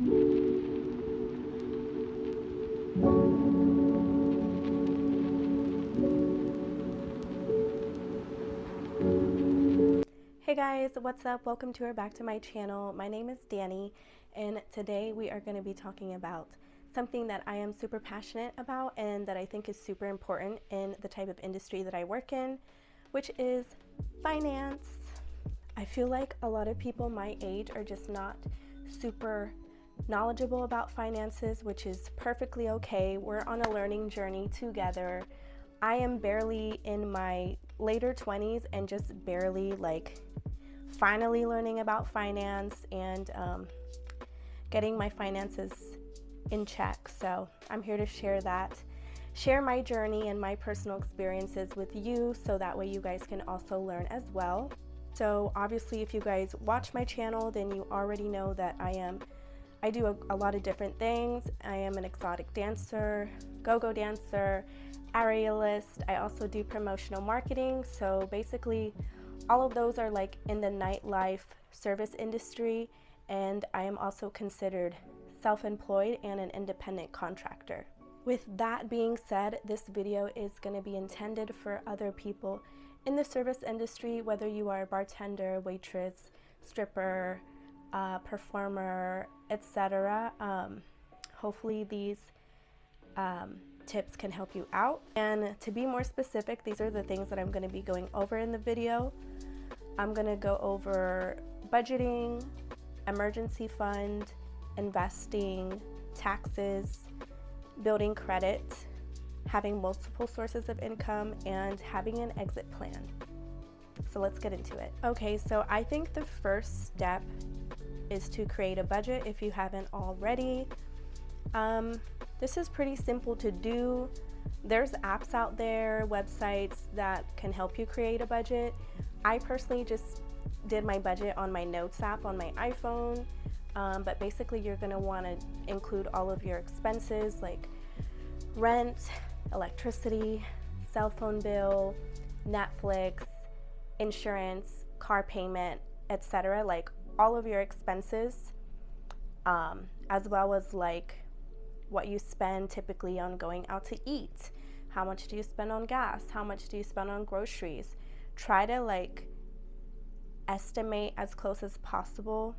Hey guys, what's up? Welcome to or back to my channel. My name is Dani, and today we are going to be talking about something that I am super passionate about and that I think is super important in the type of industry that I work in, which is finance. I feel like a lot of people my age are just not super knowledgeable about finances, which is perfectly okay. We're on a learning journey together. I am barely in my later 20s and just barely finally learning about finance and getting my finances in check. So I'm here to share my journey and my personal experiences with you, so that way you guys can also learn as well. So obviously, if you guys watch my channel, then you already know that I do a lot of different things. I am an exotic dancer, go-go dancer, aerialist. I also do promotional marketing. So basically all of those are like in the nightlife service industry, and I am also considered self-employed and an independent contractor. With that being said, this video is going to be intended for other people in the service industry, whether you are a bartender, waitress, stripper, performer, etc. Hopefully these tips can help you out. And to be more specific, these are the things that I'm going to be going over in the video. I'm going to go over budgeting, emergency fund, investing, taxes, building credit, having multiple sources of income, and having an exit plan. So let's get into it. Okay, so I think the first step is to create a budget if you haven't already. This is pretty simple to do. There's apps out there, websites that can help you create a budget. I personally just did my budget on my notes app on my iPhone, but basically you're going to want to include all of your expenses like rent, electricity, cell phone bill, Netflix, insurance, car payment, etc. Like all of your expenses, as well as like what you spend typically on going out to eat. How much do you spend on gas? How much do you spend on groceries? Try to estimate as close as possible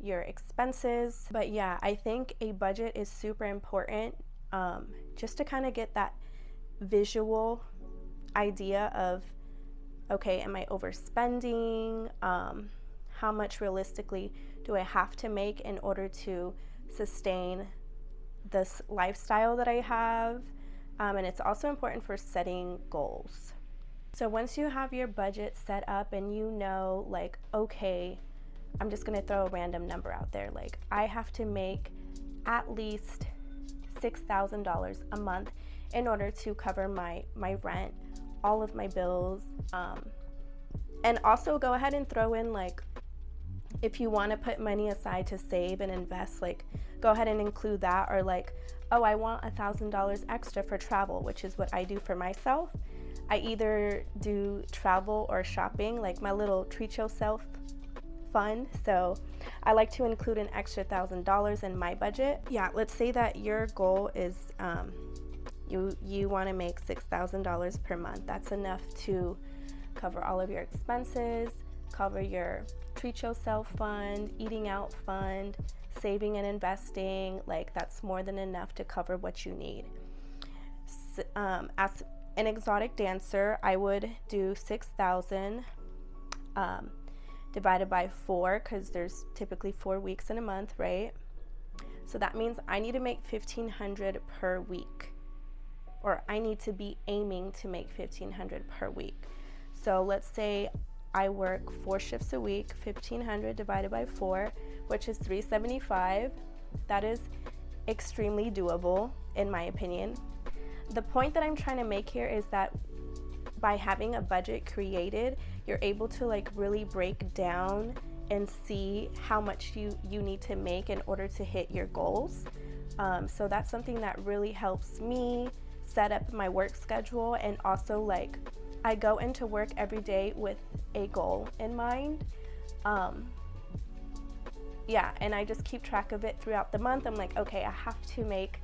your expenses. But yeah, I think a budget is super important, just to kind of get that visual idea of, okay, am I overspending? How much realistically do I have to make in order to sustain this lifestyle that I have? And it's also important for setting goals. So once you have your budget set up and you know, okay, I'm just gonna throw a random number out there, I have to make at least $6,000 a month in order to cover my rent, all of my bills, and also go ahead and throw in if you want to put money aside to save and invest, go ahead and include that. Or oh, I want $1,000 extra for travel, which is what I do for myself. I either do travel or shopping, like my little treat yourself fund. So I like to include an extra $1,000 in my budget. Yeah, let's say that your goal is you want to make $6,000 per month. That's enough to cover all of your expenses, cover your treat yourself fund, eating out fund, saving and investing. That's more than enough to cover what you need. As an exotic dancer, I would do 6,000 divided by 4, because there's typically 4 weeks in a month, right? So that means I need to make $1,500 per week, or I need to be aiming to make $1,500 per week. So let's say I work 4 shifts a week. 1,500 divided by 4, which is $375. That is extremely doable, in my opinion. The point that I'm trying to make here is that by having a budget created, you're able to really break down and see how much you need to make in order to hit your goals. So that's something that really helps me set up my work schedule, and also I go into work every day with a goal in mind. yeah, and I just keep track of it throughout the month. I'm like, okay, I have to make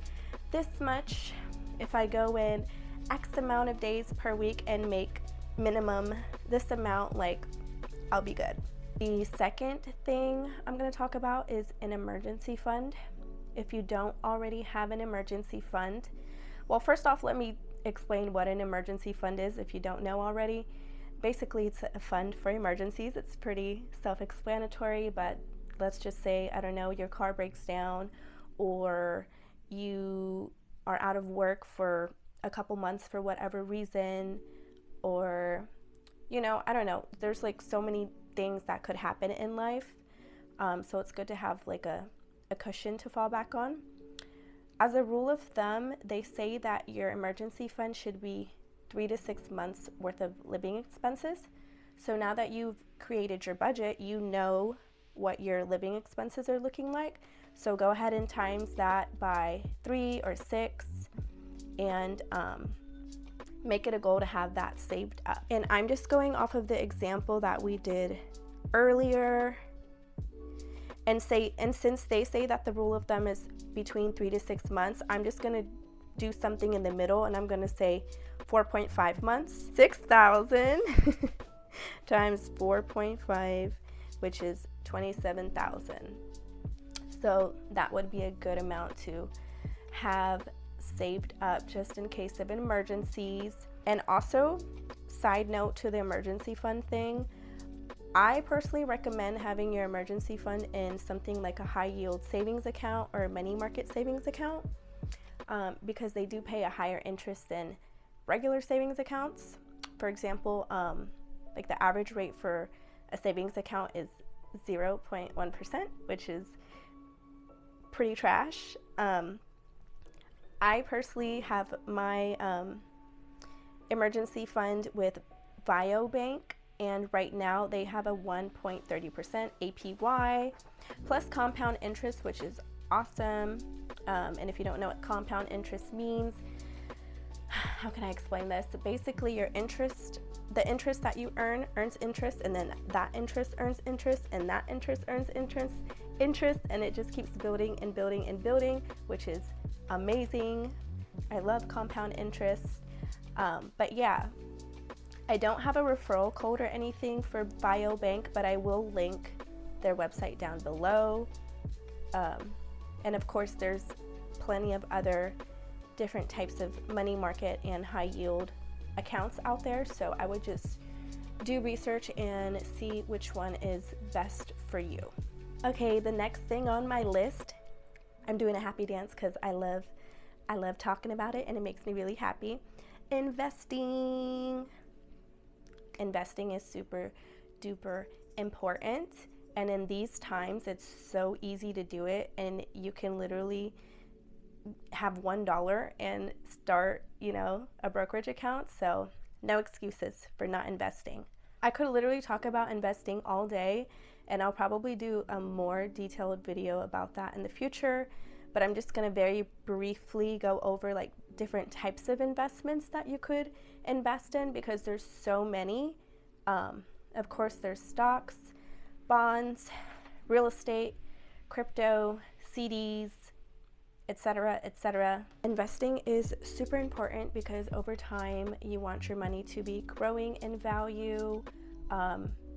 this much. If I go in X amount of days per week and make minimum this amount, like, I'll be good. The second thing I'm going to talk about is an emergency fund. If you don't already have an emergency fund, well, first off, let me explain what an emergency fund is if you don't know already. Basically, it's a fund for emergencies. It's pretty self-explanatory, but let's just say, I don't know, your car breaks down, or you are out of work for a couple months for whatever reason, or, you know, I don't know. There's like so many things that could happen in life. So it's good to have like a cushion to fall back on. As a rule of thumb, they say that your emergency fund should be 3 to 6 months worth of living expenses. So now that you've created your budget, you know what your living expenses are looking like. So go ahead and times that by 3 or 6 and make it a goal to have that saved up. And I'm just going off of the example that we did earlier, and since they say that the rule of thumb is between 3 to 6 months, I'm just going to do something in the middle, and I'm going to say 4.5 months. 6,000 times 4.5, which is 27,000. So that would be a good amount to have saved up just in case of emergencies. And also, side note to the emergency fund thing, I personally recommend having your emergency fund in something like a high yield savings account or a money market savings account, because they do pay a higher interest than regular savings accounts. For example, like the average rate for a savings account is 0.1%, which is pretty trash. I personally have my emergency fund with Biobank, and right now they have a 1.30% APY plus compound interest, which is awesome. And if you don't know what compound interest means, how can I explain this? Basically, your interest, the interest that you earns interest, and then that interest earns interest, and that interest earns interest, and it just keeps building and building and building, which is amazing. I love compound interest. But yeah, I don't have a referral code or anything for Biobank, but I will link their website down below. And of course, there's plenty of other different types of money market and high yield accounts out there. So I would just do research and see which one is best for you. Okay, the next thing on my list, I'm doing a happy dance because I love talking about it and it makes me really happy. Investing. Investing is super duper important, and in these times it's so easy to do it, and you can literally have $1 and start, you know, a brokerage account. So no excuses for not investing. I could literally talk about investing all day, and I'll probably do a more detailed video about that in the future, but I'm just going to very briefly go over like different types of investments that you could invest in, because there's so many. Of course, there's stocks, bonds, real estate, crypto, CDs, etc., etc. Investing is super important because over time you want your money to be growing in value.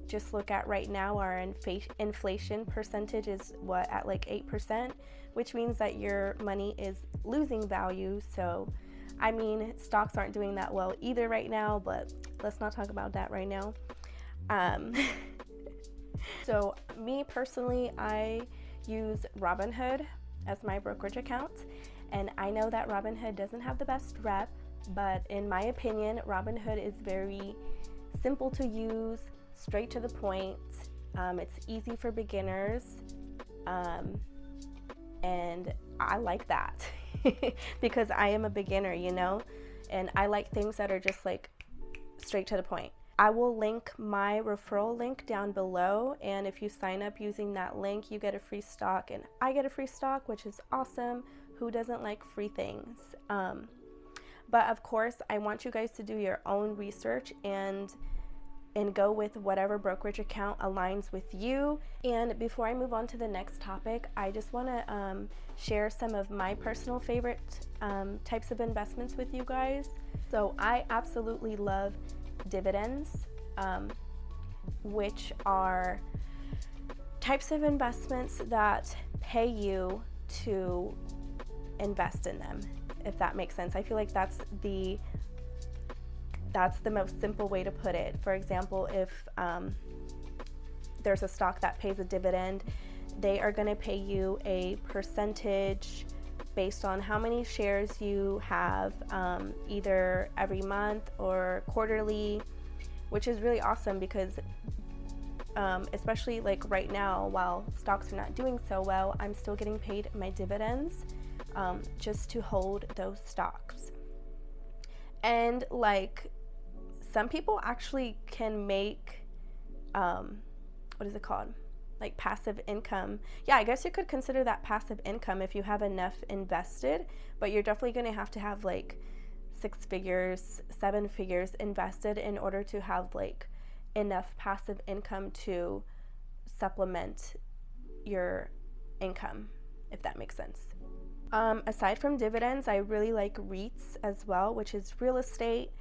Just look at right now, our inflation percentage is what, at like 8%, which means that your money is losing value. So I mean, stocks aren't doing that well either right now, but let's not talk about that right now. So me personally, I use Robinhood as my brokerage account, and I know that Robinhood doesn't have the best rep, but in my opinion, Robinhood is very simple to use, straight to the point. It's easy for beginners, and I like that because I am a beginner, you know, and I like things that are just like straight to the point. I will link my referral link down below, and if you sign up using that link, you get a free stock, and I get a free stock, which is awesome. Who doesn't like free things? But of course, I want you guys to do your own research and and go with whatever brokerage account aligns with you. And before I move on to the next topic, I just want to share some of my personal favorite types of investments with you guys. So I absolutely love dividends, which are types of investments that pay you to invest in them, if that makes sense. I feel like that's the most simple way to put it. For example, if there's a stock that pays a dividend, they are going to pay you a percentage based on how many shares you have, either every month or quarterly, which is really awesome because especially like right now, while stocks are not doing so well, I'm still getting paid my dividends just to hold those stocks. And like, some people actually can make, what is it called? Like passive income. Yeah, I guess you could consider that passive income if you have enough invested, but you're definitely going to have like 6 figures, 7 figures invested in order to have like enough passive income to supplement your income, if that makes sense. Aside from dividends, I really like REITs as well, which is real estate.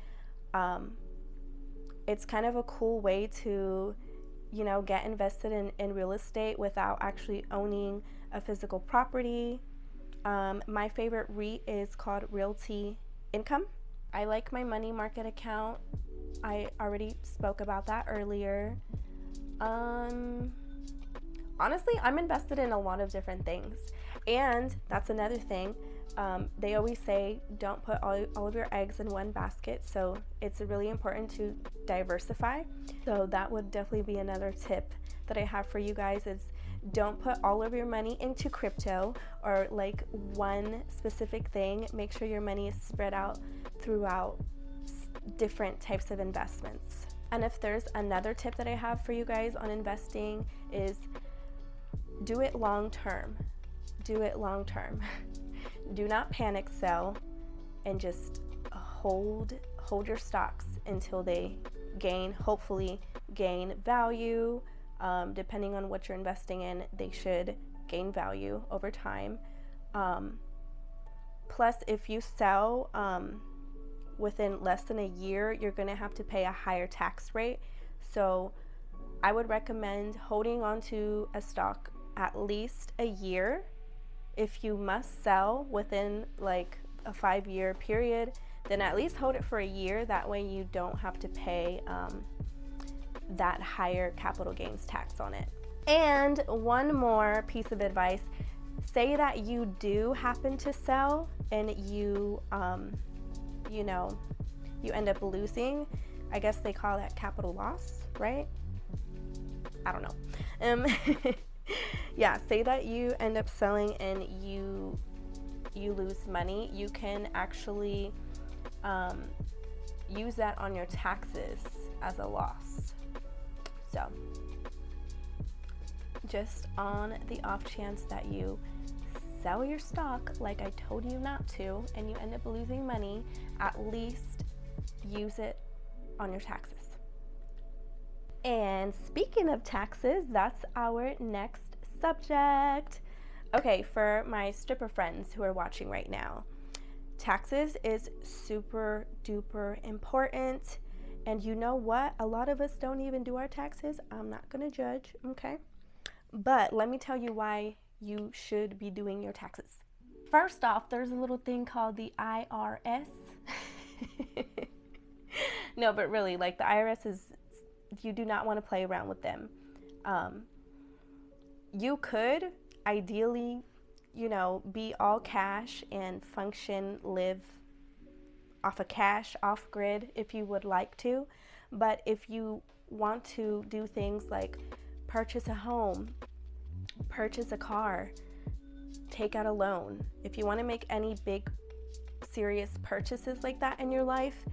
It's kind of a cool way to, get invested in real estate without actually owning a physical property. My favorite REIT is called Realty Income. I like my money market account. I already spoke about that earlier. Honestly, I'm invested in a lot of different things. And that's another thing. They always say don't put all of your eggs in one basket, so it's really important to diversify. So that would definitely be another tip that I have for you guys, is don't put all of your money into crypto or like one specific thing. Make sure your money is spread out throughout different types of investments. And if there's another tip that I have for you guys on investing, is do it long term. Do it long term. Do not panic sell, and just hold your stocks until they hopefully gain value. Depending on what you're investing in, they should gain value over time. Plus, if you sell within less than a year, you're going to have to pay a higher tax rate. So I would recommend holding on to a stock at least a year. If you must sell within like a 5-year period, then at least hold it for a year. That way you don't have to pay that higher capital gains tax on it. And one more piece of advice: say that you do happen to sell and you end up losing. I guess they call that capital loss, right? I don't know. Yeah, say that you end up selling and you lose money. You can actually use that on your taxes as a loss. So just on the off chance that you sell your stock like I told you not to and you end up losing money, at least use it on your taxes. And speaking of taxes, that's our next subject. Okay, for my stripper friends who are watching right now, taxes is super duper important. And you know what? A lot of us don't even do our taxes. I'm not gonna judge, okay? But let me tell you why you should be doing your taxes. First off, there's a little thing called the IRS. No, but really, like, the IRS is, you do not want to play around with them. You could ideally, be all cash and live off of cash, off grid, if you would like to. But if you want to do things like purchase a home, purchase a car, take out a loan, if you want to make any big serious purchases like that in your life,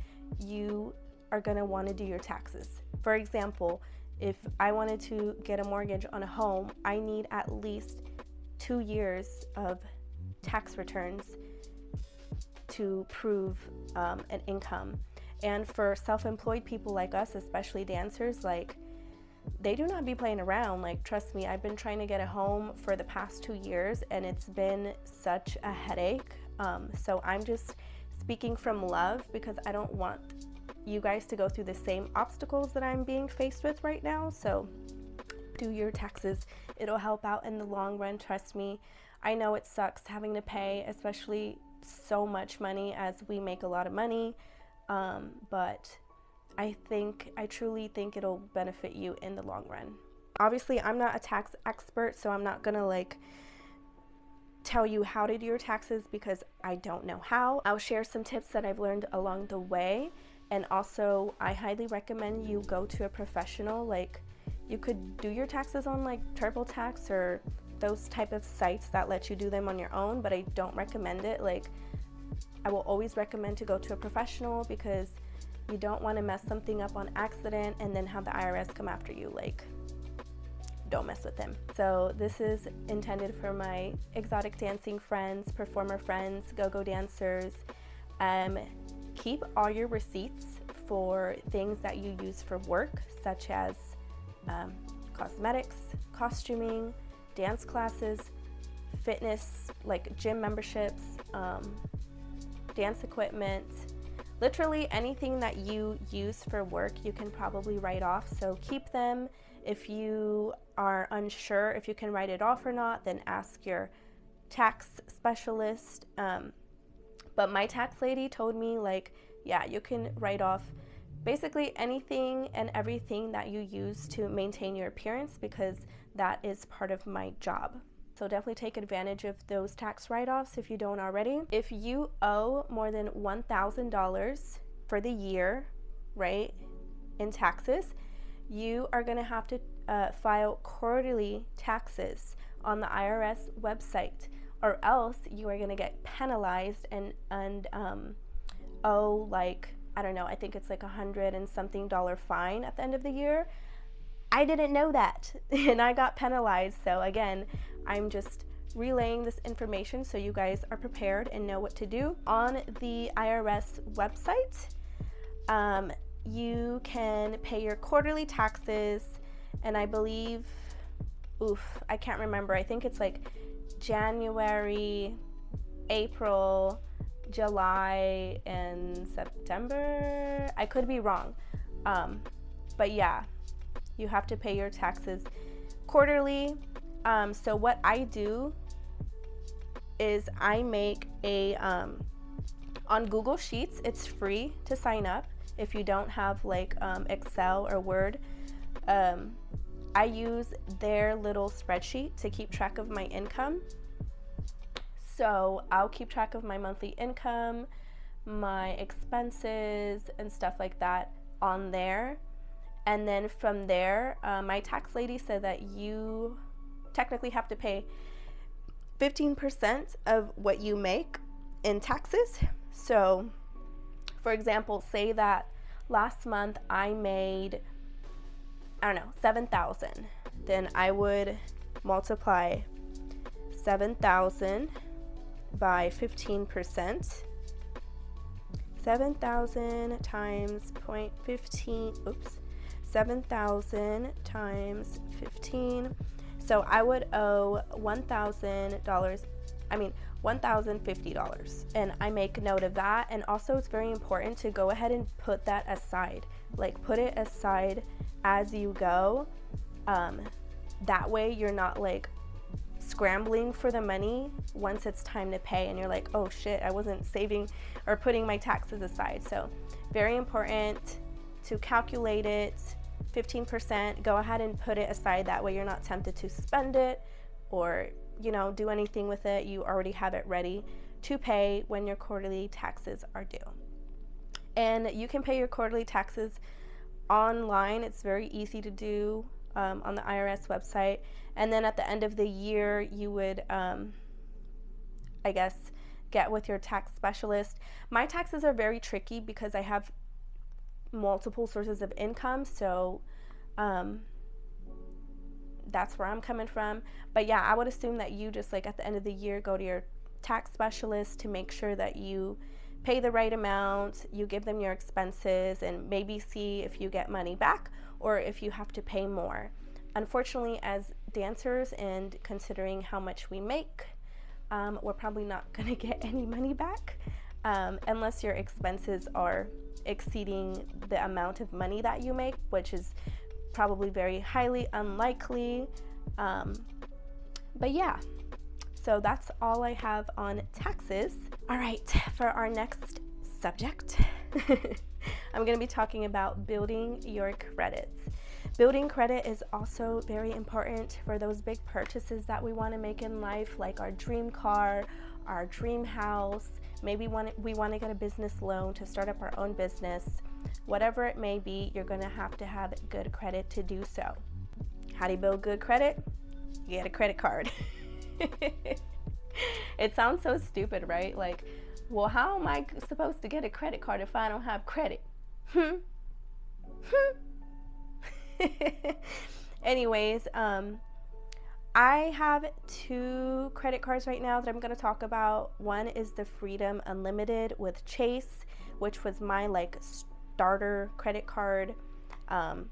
you are going to want to do your taxes. For example, if I wanted to get a mortgage on a home, I need at least 2 years of tax returns to prove an income. And for self-employed people like us, especially dancers, like, they do not be playing around. Like, trust me, I've been trying to get a home for the past 2 years, and it's been such a headache. So I'm just speaking from love, because I don't want you guys to go through the same obstacles that I'm being faced with right now. So do your taxes. It'll help out in the long run, trust me. I know it sucks having to pay, especially so much money, as we make a lot of money, but I truly think it'll benefit you in the long run. Obviously, I'm not a tax expert, so I'm not gonna like tell you how to do your taxes, because I don't know how. I'll share some tips that I've learned along the way, and also I highly recommend you go to a professional. Like, you could do your taxes on like TurboTax or those type of sites that let you do them on your own, but I don't recommend it. Like, I will always recommend to go to a professional, because you don't want to mess something up on accident and then have the IRS come after you. Like, don't mess with them. So this is intended for my exotic dancing friends, performer friends, go-go dancers. Keep all your receipts for things that you use for work, such as cosmetics, costuming, dance classes, fitness, like gym memberships, dance equipment. Literally anything that you use for work, you can probably write off. So keep them. If you are unsure if you can write it off or not, then ask your tax specialist. But my tax lady told me, like, yeah, you can write off basically anything and everything that you use to maintain your appearance, because that is part of my job. So definitely take advantage of those tax write-offs if you don't already. If you owe more than $1,000 for the year, right, in taxes, you are gonna have to file quarterly taxes on the IRS website, or else you are gonna get penalized and owe, like, I don't know, I think it's like $100 and something fine at the end of the year. I didn't know that, and I got penalized. So again, I'm just relaying this information so you guys are prepared and know what to do. On the IRS website, you can pay your quarterly taxes, and I believe, I can't remember, I think it's like January, April, July, and September. I could be wrong, but yeah, you have to pay your taxes quarterly. So what I do is I make a, on Google Sheets, it's free to sign up if you don't have like Excel or Word. I use their little spreadsheet to keep track of my income. So I'll keep track of my monthly income, my expenses, and stuff like that on there. And then from there, my tax lady said that you technically have to pay 15% of what you make in taxes. So for example, say that last month I made, I don't know, 7,000. Then I would multiply 7,000 by 15%. 7,000 times 0.15, 7,000 times 15. So I would owe $1,050, and I make note of that. And also it's very important to go ahead and put that aside, like put it aside as you go. That way you're not like scrambling for the money once it's time to pay and you're like, oh shit, I wasn't saving or putting my taxes aside. So very important to calculate it. 15%, go ahead and put it aside. That way you're not tempted to spend it or, you know, do anything with it. You already have it ready to pay when your quarterly taxes are due. And you can pay your quarterly taxes online. It's very easy to do on the IRS website. And then at the end of the year, you would, I guess, get with your tax specialist. My taxes are very tricky because I have multiple sources of income, so that's where I'm coming from. But yeah, I would assume that you just like at the end of the year go to your tax specialist to make sure that you pay the right amount, you give them your expenses, and maybe see if you get money back or if you have to pay more. Unfortunately, as dancers, and considering how much we make, we're probably not going to get any money back unless your expenses are exceeding the amount of money that you make, which is probably very highly unlikely. But yeah, so that's all I have on taxes. All right, for our next subject, I'm going to be talking about building your credits. Building credit is also very important for those big purchases that we want to make in life, like our dream car, our dream house. Maybe we want to get a business loan to start up our own business. Whatever it may be, you're going to have good credit to do so. How do you build good credit? You get a credit card. It sounds so stupid, right? Like, well, how am I supposed to get a credit card if I don't have credit? Anyways, I have 2 credit cards right now that I'm going to talk about. One is the Freedom Unlimited with Chase, which was my like starter credit card. And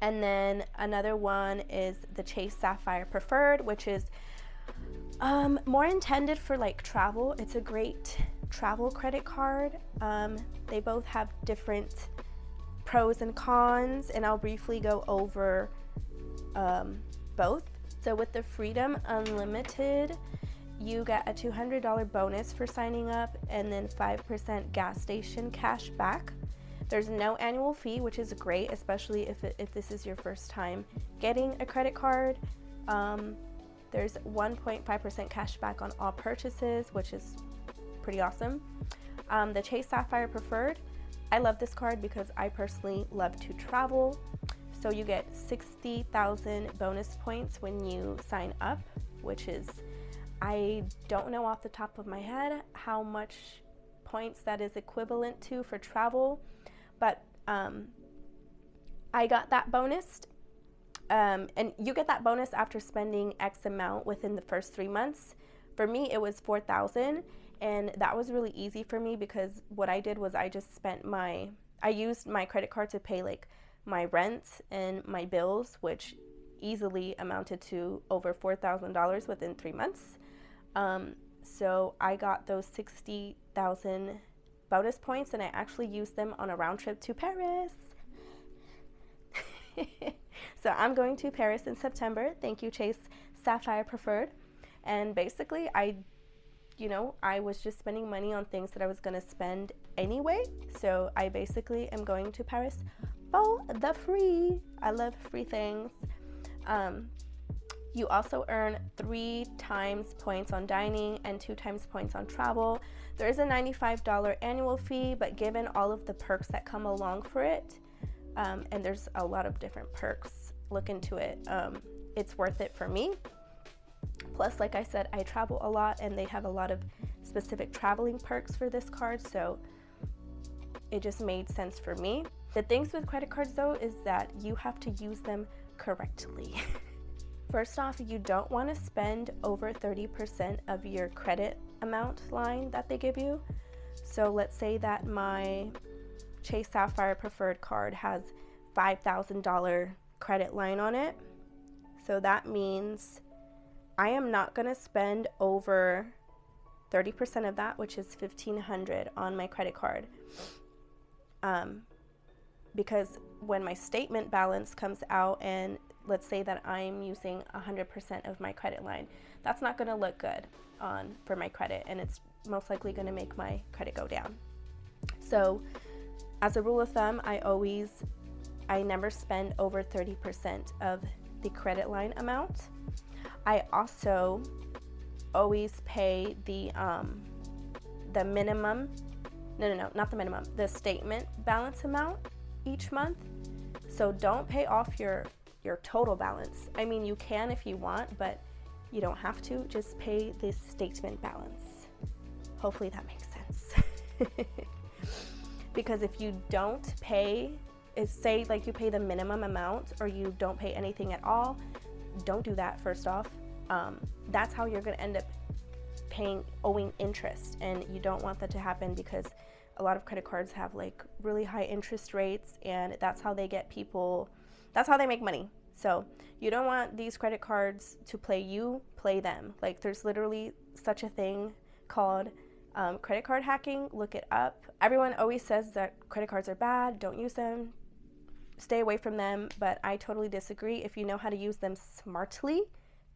then another one is the Chase Sapphire Preferred, which is more intended for like travel. It's a great travel credit card. They both have different pros and cons, and I'll briefly go over both. So with the Freedom Unlimited, you get a $200 bonus for signing up, and then 5% gas station cash back. There's no annual fee, which is great, especially if this is your first time getting a credit card. There's 1.5% cash back on all purchases, which is pretty awesome. The Chase Sapphire Preferred, I love this card because I personally love to travel. So you get 60,000 bonus points when you sign up, which is, I don't know off the top of my head how much points that is equivalent to for travel, but I got that bonus. And you get that bonus after spending X amount within the first 3 months. For me, it was 4,000, and that was really easy for me because what I did was I just I used my credit card to pay like my rent and my bills, which easily amounted to over $4,000 within 3 months. So I got those 60,000 bonus points, and I actually used them on a round trip to Paris. So I'm going to Paris in September. Thank you, Chase Sapphire Preferred. And basically, I was just spending money on things that I was going to spend anyway. So I basically am going to Paris for the free. I love free things. You also earn 3 times points on dining and 2 times points on travel. There is a $95 annual fee, but given all of the perks that come along for it, and there's a lot of different perks, look into it. It's worth it for me. Plus, like I said, I travel a lot, and they have a lot of specific traveling perks for this card, so it just made sense for me. The things with credit cards, though, is that you have to use them correctly. First off, you don't want to spend over 30% of your credit amount line that they give you. So let's say that my Chase Sapphire Preferred card has $5,000 credit line on it. So that means I am not going to spend over 30% of that, which is $1,500 on my credit card. Because when my statement balance comes out, and let's say that I'm using 100% of my credit line, that's not going to look good for my credit, and it's most likely going to make my credit go down. So as a rule of thumb, I never spend over 30% of the credit line amount. I also always pay the minimum, not the minimum, the statement balance amount each month. So don't pay off your total balance. I mean, you can if you want, but you don't have to. Just pay the statement balance. Hopefully that makes sense. Because if you don't pay, say like you pay the minimum amount or you don't pay anything at all, don't do that first off. That's how you're going to end up owing interest, and you don't want that to happen because a lot of credit cards have like really high interest rates, and that's how they get people, that's how they make money. So you don't want these credit cards to play you, play them. Like, there's literally such a thing called credit card hacking. Look it up. Everyone always says that credit cards are bad, don't use them, stay away from them, but I totally disagree. If you know how to use them smartly,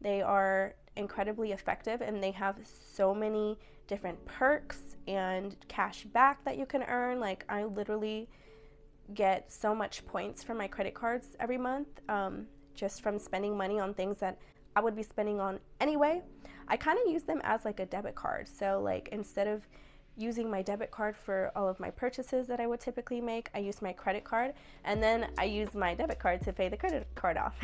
they are incredibly effective, and they have so many different perks and cash back that you can earn. Like, I literally get so much points from my credit cards every month, just from spending money on things that I would be spending on anyway. I kind of use them as like a debit card. So like, instead of using my debit card for all of my purchases that I would typically make, I use my credit card, and then I use my debit card to pay the credit card off.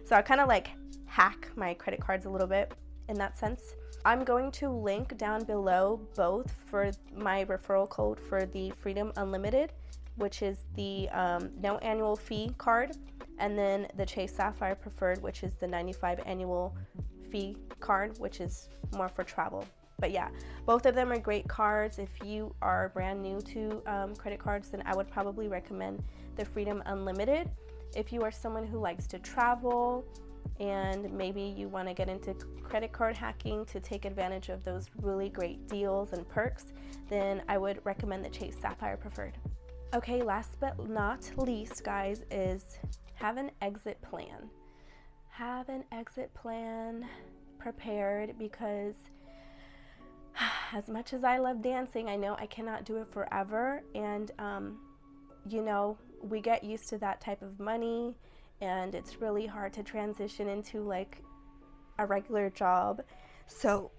So I kind of like hack my credit cards a little bit in that sense. I'm going to link down below both for my referral code for the Freedom Unlimited, which is the no annual fee card, and then the Chase Sapphire Preferred, which is the 95 annual fee card, which is more for travel. But yeah, both of them are great cards. If you are brand new to credit cards, then I would probably recommend the Freedom Unlimited. If you are someone who likes to travel and maybe you want to get into credit card hacking to take advantage of those really great deals and perks, then I would recommend the Chase Sapphire Preferred. Okay, last but not least, guys, is have an exit plan. Have an exit plan prepared, because as much as I love dancing, I know I cannot do it forever, and you know, we get used to that type of money, and it's really hard to transition into like a regular job. So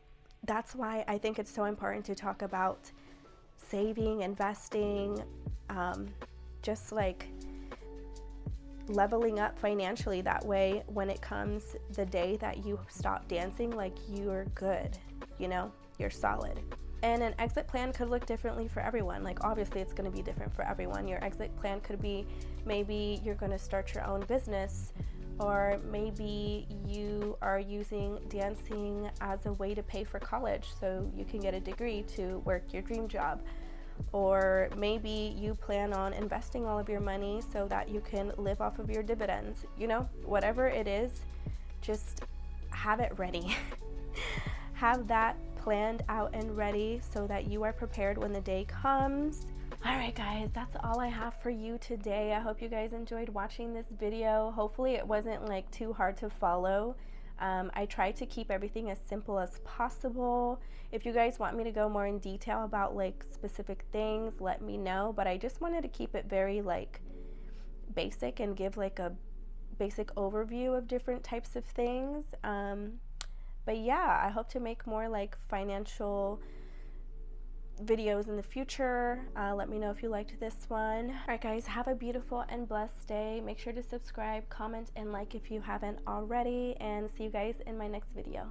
that's why I think it's so important to talk about saving, investing, just like leveling up financially. That way, when it comes the day that you stop dancing, like, you're good, you know, you're solid. And an exit plan could look differently for everyone. Like, obviously it's going to be different for everyone. Your exit plan could be, maybe you're going to start your own business, or maybe you are using dancing as a way to pay for college so you can get a degree to work your dream job. Or maybe you plan on investing all of your money so that you can live off of your dividends. You know, whatever it is, just have it ready. Have that planned out and ready so that you are prepared when the day comes. Alright guys, that's all I have for you today. I hope you guys enjoyed watching this video. Hopefully it wasn't like too hard to follow. I try to keep everything as simple as possible. If you guys want me to go more in detail about like specific things, let me know, but I just wanted to keep it very like basic and give like a basic overview of different types of things. But yeah, I hope to make more like financial videos in the future. Let me know if you liked this one. Alright guys, have a beautiful and blessed day. Make sure to subscribe, comment, and like if you haven't already, and see you guys in my next video.